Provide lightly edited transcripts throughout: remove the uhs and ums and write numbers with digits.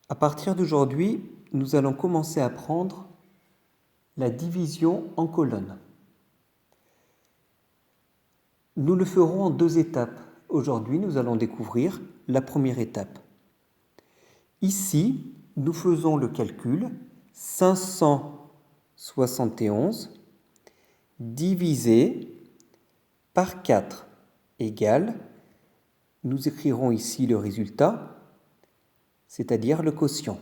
À partir d'aujourd'hui, nous allons commencer à apprendre la division en colonnes. Nous le ferons en deux étapes. Aujourd'hui, nous allons découvrir la première étape. Ici, nous faisons le calcul 571 divisé par 4 égale, nous écrirons ici le résultat, c'est-à-dire le quotient.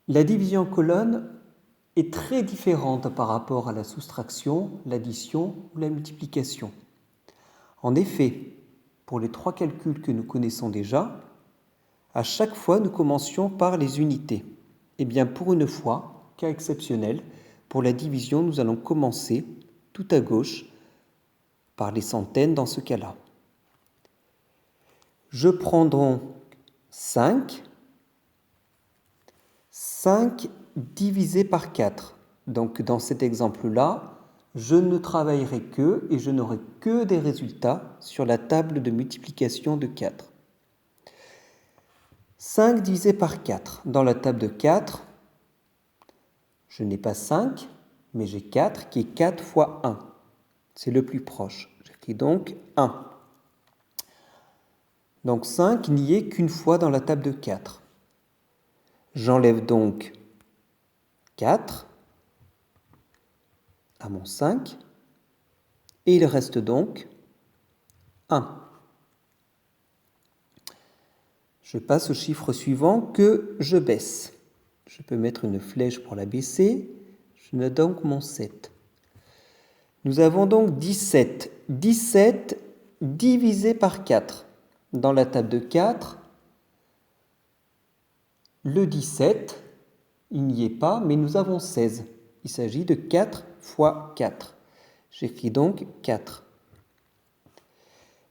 La division en colonnes est très différente par rapport à la soustraction, l'addition ou la multiplication. En effet, pour les trois calculs que nous connaissons déjà, à chaque fois nous commencions par les unités. Eh bien, pour une fois, cas exceptionnel, pour la division, nous allons commencer tout à gauche par les centaines dans ce cas-là. Je prends donc 5 divisé par 4. Donc dans cet exemple-là, je ne travaillerai que et je n'aurai que des résultats sur la table de multiplication de 4. 5 divisé par 4. Dans la table de 4, je n'ai pas 5, mais j'ai 4 qui est 4 fois 1. C'est le plus proche. J'écris donc 1. Donc 5 n'y est qu'une fois dans la table de 4. J'enlève donc 4 à mon 5 et il reste donc 1. Je passe au chiffre suivant que je baisse. Je peux mettre une flèche pour la baisser. Je note donc mon 7. Nous avons donc 17. 17 divisé par 4. Dans la table de 4, le 17, il n'y est pas, mais nous avons 16. Il s'agit de 4 fois 4. J'écris donc 4.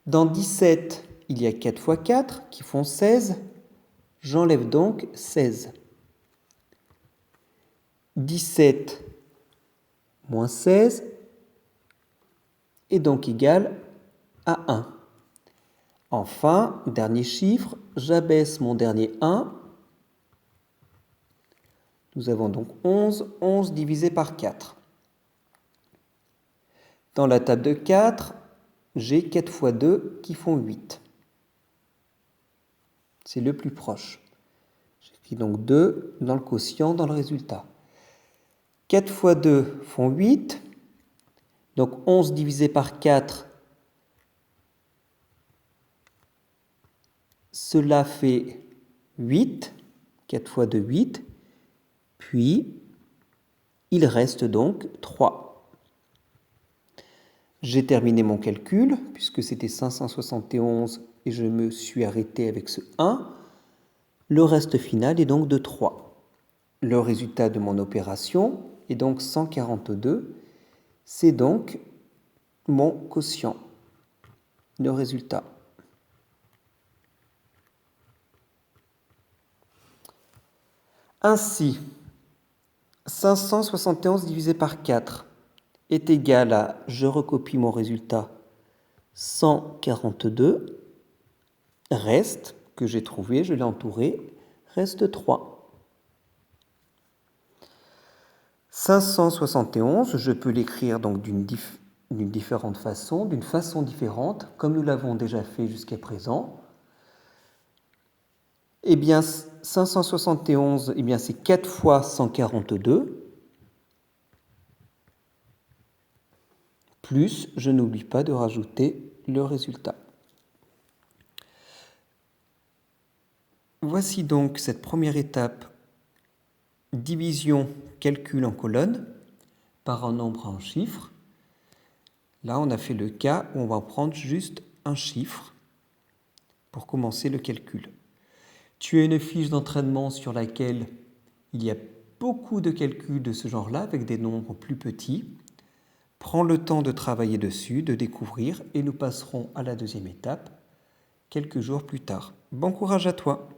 Dans 17, il y a 4 fois 4 qui font 16. J'enlève donc 16. 17 moins 16 est donc égal à 1. Enfin, dernier chiffre, j'abaisse mon dernier 1. Nous avons donc 11. 11 divisé par 4. Dans la table de 4, j'ai 4 fois 2 qui font 8. C'est le plus proche. J'écris donc 2 dans le quotient, dans le résultat. 4 fois 2 font 8. Donc 11 divisé par 4, cela fait 8. 4 fois 2, 8. Puis, il reste donc 3. J'ai terminé mon calcul, puisque c'était 571 et je me suis arrêté avec ce 1. Le reste final est donc de 3. Le résultat de mon opération est donc 142. C'est donc mon quotient, le résultat. Ainsi, 571 divisé par 4 est égal à, je recopie mon résultat, 142, reste, que j'ai trouvé, je l'ai entouré, reste 3. 571, je peux l'écrire donc d'une différente façon, d'une façon différente, comme nous l'avons déjà fait jusqu'à présent. Eh bien, 571, eh bien, c'est 4 fois 142, plus, je n'oublie pas de rajouter le résultat. Voici donc cette première étape, division, calcul en colonne, par un nombre en chiffres. Là, on a fait le cas où on va prendre juste un chiffre pour commencer le calcul. Tu as une fiche d'entraînement sur laquelle il y a beaucoup de calculs de ce genre-là avec des nombres plus petits. Prends le temps de travailler dessus, de découvrir et nous passerons à la deuxième étape quelques jours plus tard. Bon courage à toi!